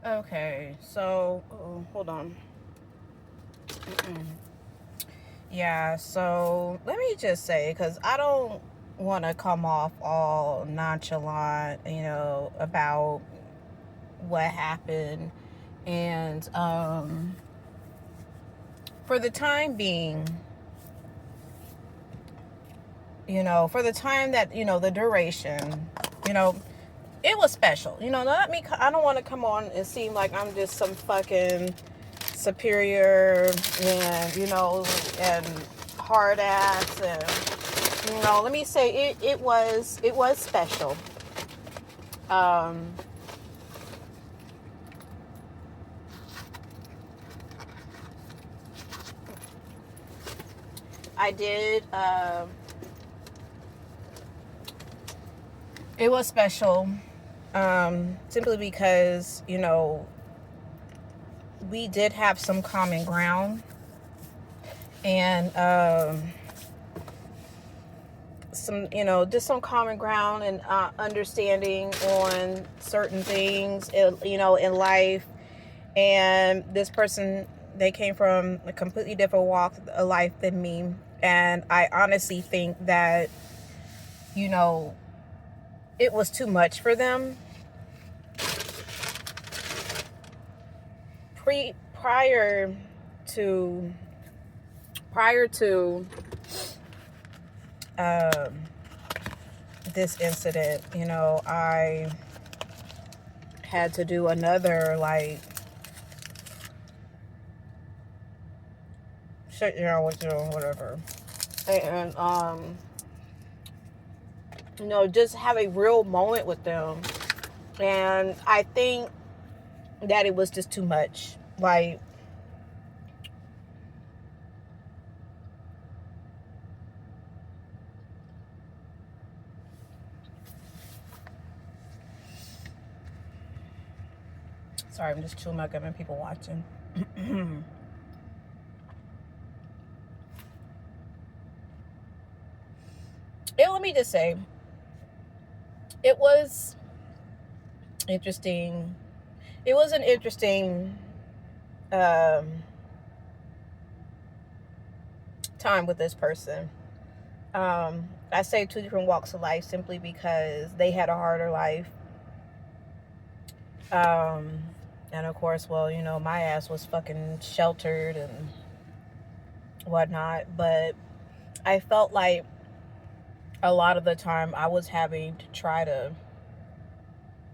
Okay, so hold on. Yeah, so let me just say, because I don't want to come off all nonchalant, about what happened. And for the time being, for the time that, the duration, you know, it was special. I don't want to come on and seem like I'm just some fucking superior and, and hard ass. And, let me say it was special. Um, I did, it was special, simply because, we did have some common ground. And some, just some common ground and understanding on certain things, in life. And this person, they came from a completely different walk of life than me. And I honestly think that, you know, it was too much for them. Prior to um, this incident, I had to do another, like, shit, whatever. And just have a real moment with them. And I think that it was just too much. Like, sorry, I'm just chewing my gum and people watching. Let me just say, it was interesting. It was an interesting um, time with this person. I say two different walks of life simply because they had a harder life. Um, and of course, well, my ass was fucking sheltered and whatnot. But I felt like a lot of the time I was having to try to,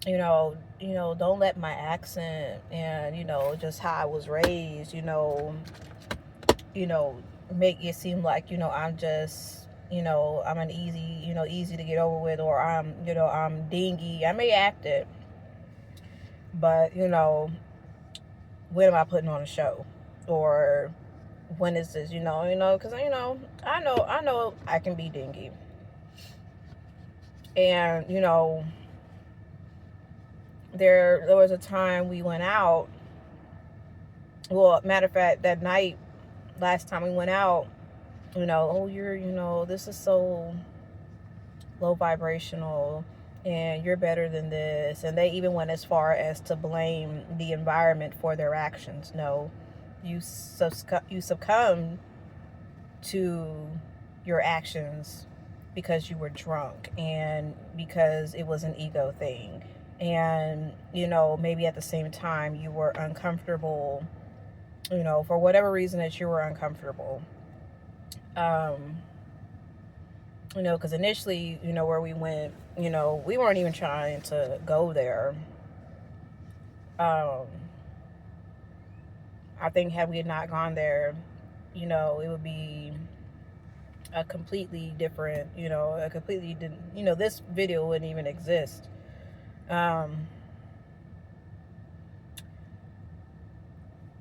don't let my accent and, just how I was raised, you know, make it seem like, I'm just, I'm an easy, easy to get over with, or I'm dingy. I may act it, but, when am I putting on a show? Or when is this, because, I know I can be dingy. And, there was a time we went out. Well, matter of fact, that night, last time we went out, oh, this is so low vibrational and you're better than this. And they even went as far as to blame the environment for their actions. No, you succumbed to your actions because you were drunk and because it was an ego thing. And, maybe at the same time you were uncomfortable, for whatever reason that you were uncomfortable. Um, because initially, where we went, we weren't even trying to go there. Um, I think had we not gone there, it would be a completely different, this video wouldn't even exist. Um,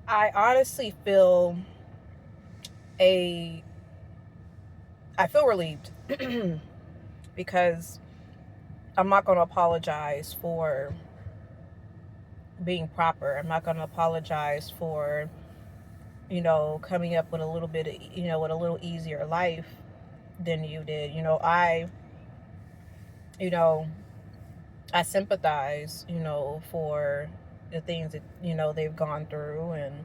I honestly a, I feel relieved because I'm not going to apologize for being proper. I'm not going to apologize for, coming up with a little bit of, with a little easier life than you did. You know, I sympathize, for, the things that, you know, they've gone through, and,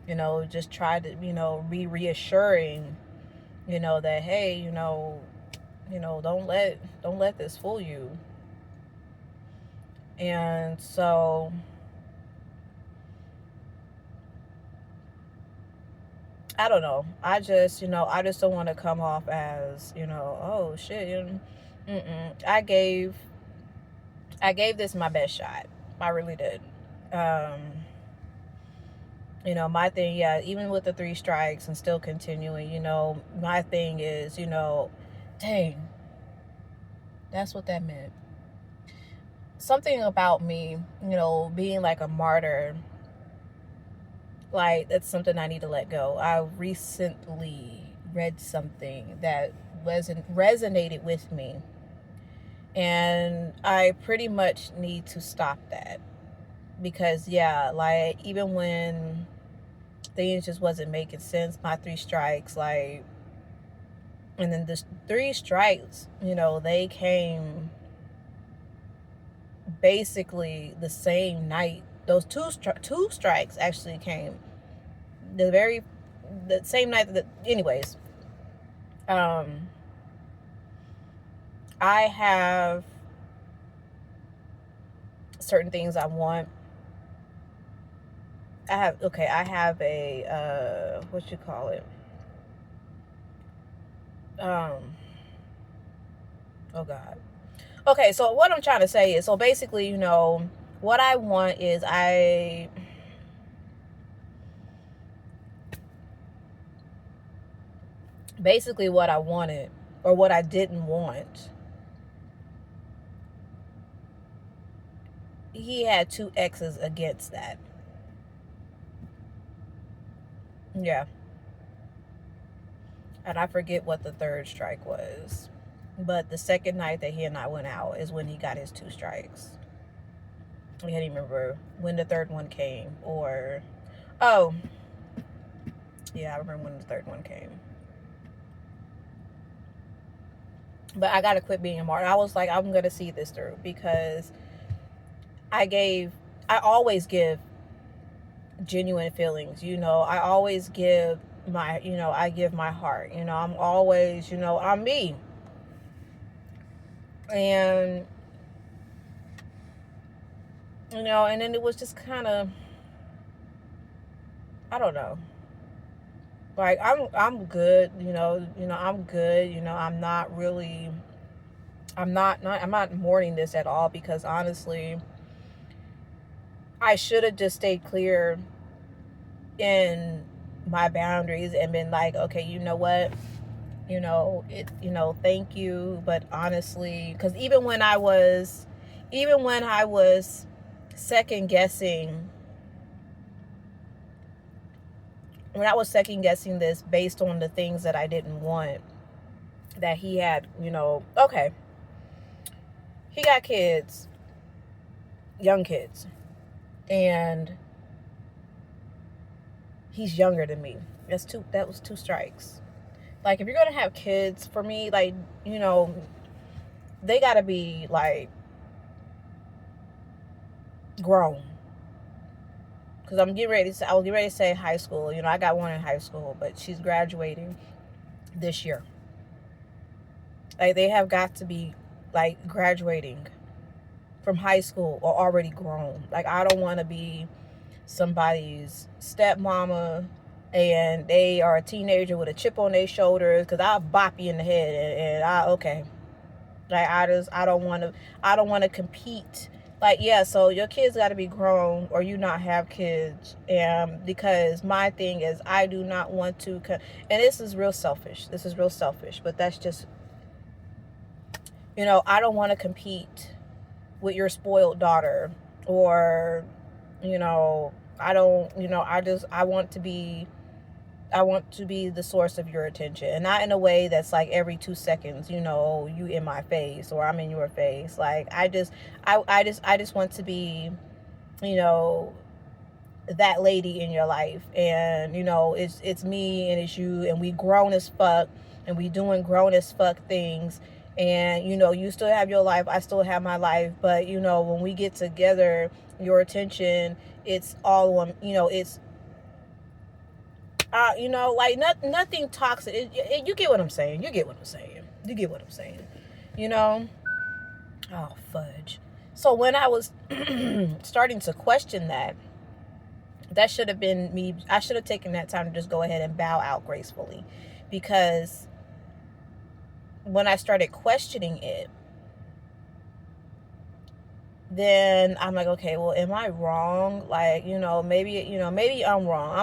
you know, just try to, you know, be reassuring, you know, that, hey, you know, don't let this fool you. And so I don't know. I just don't want to come off as, you know, oh shit. I gave this my best shot. I really did. Um, you know, my thing, yeah, even with the 3 strikes and still continuing, you know, my thing is, you know, dang, that's what that meant. Something about me, you know, being like a martyr, like that's something I need to let go. I recently read something that wasn't resonated with me, and I pretty much need to stop that, because yeah, like even when things just wasn't making sense, my 3 strikes, like, and then the 3 strikes, you know, they came basically the same night. Those two strikes actually came the same night that, anyways. um I have certain things I want. I have a what you call it, um oh god. Okay, so what I'm trying to say is, so basically, you know, what I want is, basically what I wanted, or what I didn't want, he had 2 exes against that. Yeah. And I forget what the 3rd strike was. But the second night that he and I went out is when he got his 2 strikes. I can't even remember when the third one came, or, oh, yeah, I remember when the third one came. But I gotta quit being a martyr. I was like, I'm gonna see this through, because I always give genuine feelings, you know. I always give I give my heart, you know. I'm always, you know, I'm me. And, you know, and then it was just kind of, I don't know. Like, I'm good, I'm good, I'm not really, I'm not mourning this at all, because honestly, I should have just stayed clear in my boundaries and been like, okay, you know what, thank you, but honestly, because even when I was second guessing, this based on the things that I didn't want, that he had, okay, he got kids, young kids, and he's younger than me. That was 2 strikes. Like, if you're gonna have kids, for me, like, they gotta be like grown. Because I was getting ready to say high school. I got one in high school, but she's graduating this year. Like, they have got to be like graduating from high school or already grown. Like, I don't want to be somebody's stepmama and they are a teenager with a chip on their shoulders, because I'll bop you in the head, and okay. Like, I don't want to compete. Like, yeah, so your kids got to be grown, or you not have kids. And because my thing is, I do not want to, and this is real selfish, but that's just, I don't want to compete with your spoiled daughter, or, I don't, I want to be the source of your attention, and not in a way that's like every 2 seconds, you in my face or I'm in your face. Like, I just want to be, that lady in your life, and it's me and it's you, and we grown as fuck, and we doing grown as fuck things, And, you know, you still have your life, I still have my life. But, you know, when we get together, your attention, it's all on, you know, it's, you know, like nothing toxic. You get what I'm saying. You get what I'm saying. You get what I'm saying. You know? Oh, fudge. So when I was starting to question that, that should have been me. I should have taken that time to just go ahead and bow out gracefully. Because when I started questioning it, then I'm like, okay, well, am I wrong? Like, you know, maybe I'm wrong.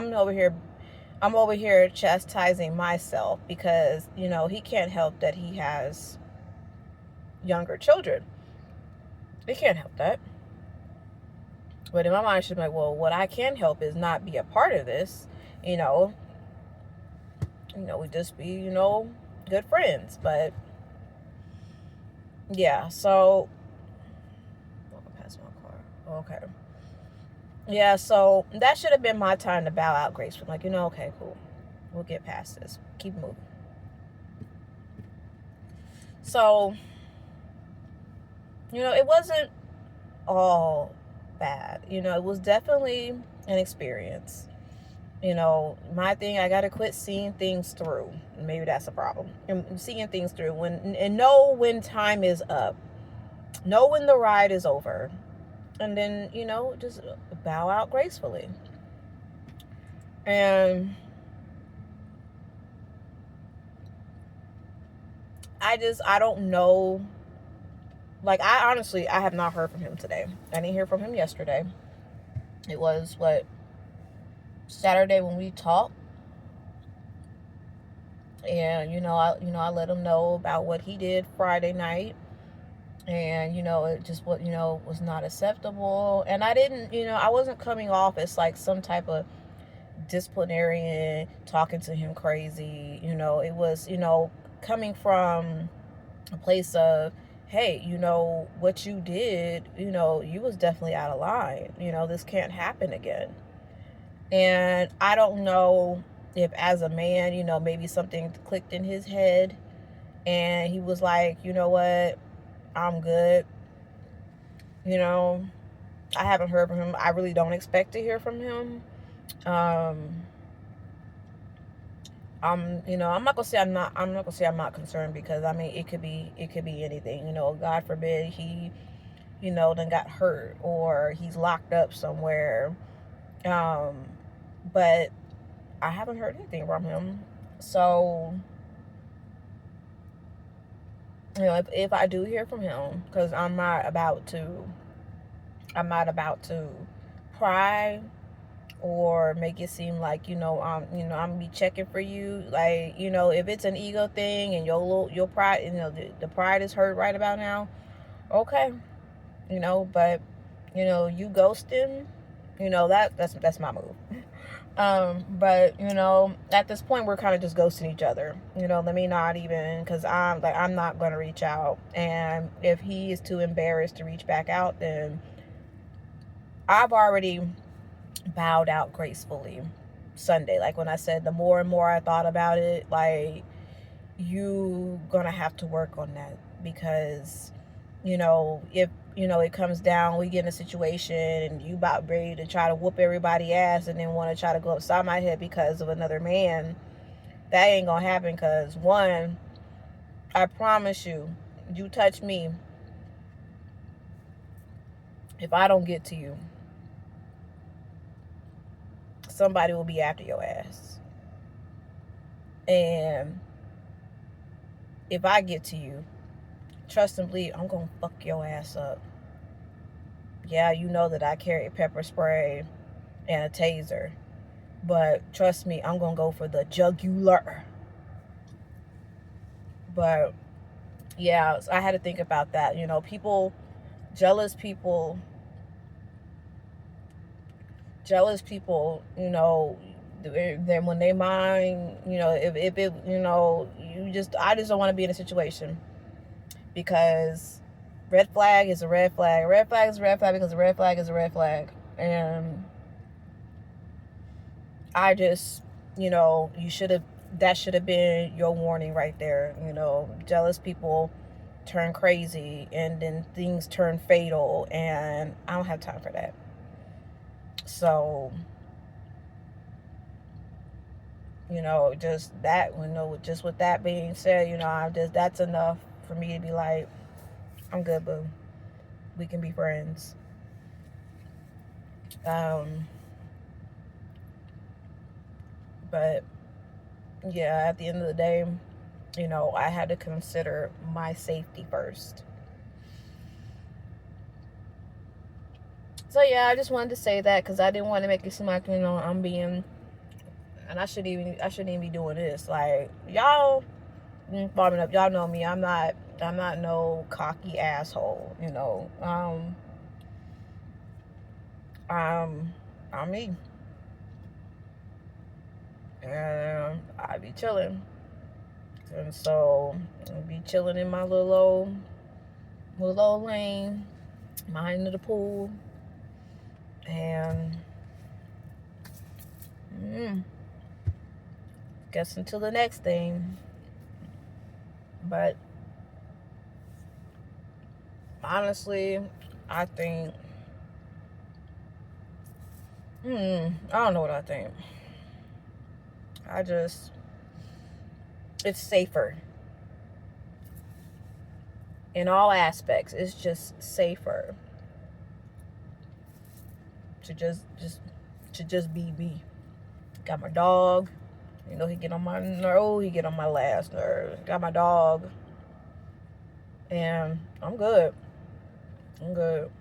I'm over here chastising myself because, you know, he can't help that he has younger children. He can't help that. But in my mind, she's like, well, what I can help is not be a part of this. You know, we just be, you know, good friends. But yeah, so walking past my car. Okay. Yeah, so that should have been my time to bow out gracefully. Like, you know, okay, cool. We'll get past this. Keep moving. So, you know, it wasn't all bad. You know, it was definitely an experience. You know, my thing, I got to quit seeing things through. Maybe that's a problem. And seeing things through and know when time is up. Know when the ride is over. And then, you know, just bow out gracefully. And I don't know. Like, I have not heard from him today. I didn't hear from him yesterday. It was, Saturday when we talked. And, I let him know about what he did Friday night. And, you know, it just, what, you know, was not acceptable. And I didn't, I wasn't coming off as like some type of disciplinarian talking to him crazy. You know, it was, coming from a place of, hey, you know, what you did, you know, you was definitely out of line. You know, this can't happen again. And I don't know if as a man, you know, maybe something clicked in his head and he was like, you know what, I'm good. You know, I haven't heard from him. I really don't expect to hear from him. I'm not gonna say I'm not concerned, because I mean, it could be anything. You know, God forbid he, then got hurt or he's locked up somewhere. But I haven't heard anything from him. So, you know, if I do hear from him, because I'm not about to pry or make it seem like, I'm gonna be checking for you. Like, if it's an ego thing and your pride, the pride is hurt right about now, okay. But you ghosting, that's my move. But at this point we're kind of just ghosting each other. Let me not even, because I'm not going to reach out. And if he is too embarrassed to reach back out, then I've already bowed out gracefully Sunday. Like when I said, the more and more I thought about it, like, you gonna have to work on that, because if it comes down, we get in a situation and you about ready to try to whoop everybody ass and then want to try to go upside my head because of another man, that ain't gonna happen. Because one, I promise you touch me, if I don't get to you, somebody will be after your ass. And if I get to you, trust and believe, I'm gonna fuck your ass up. Yeah, you know that I carry pepper spray and a taser, but trust me, I'm gonna go for the jugular. But yeah, I had to think about that. Jealous people, then when they mind, if it, I just don't want to be in a situation, because red flag is a red flag. A red flag is a red flag because a red flag is a red flag. And I just, that should have been your warning right there. Jealous people, turn crazy and then things turn fatal, and I don't have time for that. So, just that, just with that being said, that's enough for me to be like, I'm good, boo. We can be friends. But yeah, at the end of the day, I had to consider my safety first. So yeah, I just wanted to say that because I didn't want to make it seem like, I'm being, and I shouldn't even be doing this. Like, y'all farming up, y'all know me. I'm not no cocky asshole. I'm me, and I be chilling, and so I be chilling in my little old lane, minding the pool, and guess until the next thing. But honestly, I think, I don't know what I think. It's safer. In all aspects, it's just safer to just be me. Got my dog. He get on my nerve. He get on my last nerve. Got my dog. And I'm good. I'm good.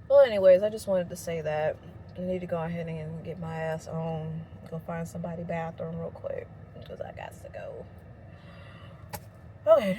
Well, anyways, I just wanted to say that I need to go ahead and get my ass on. Go find somebody's bathroom real quick because I got to go. Okay.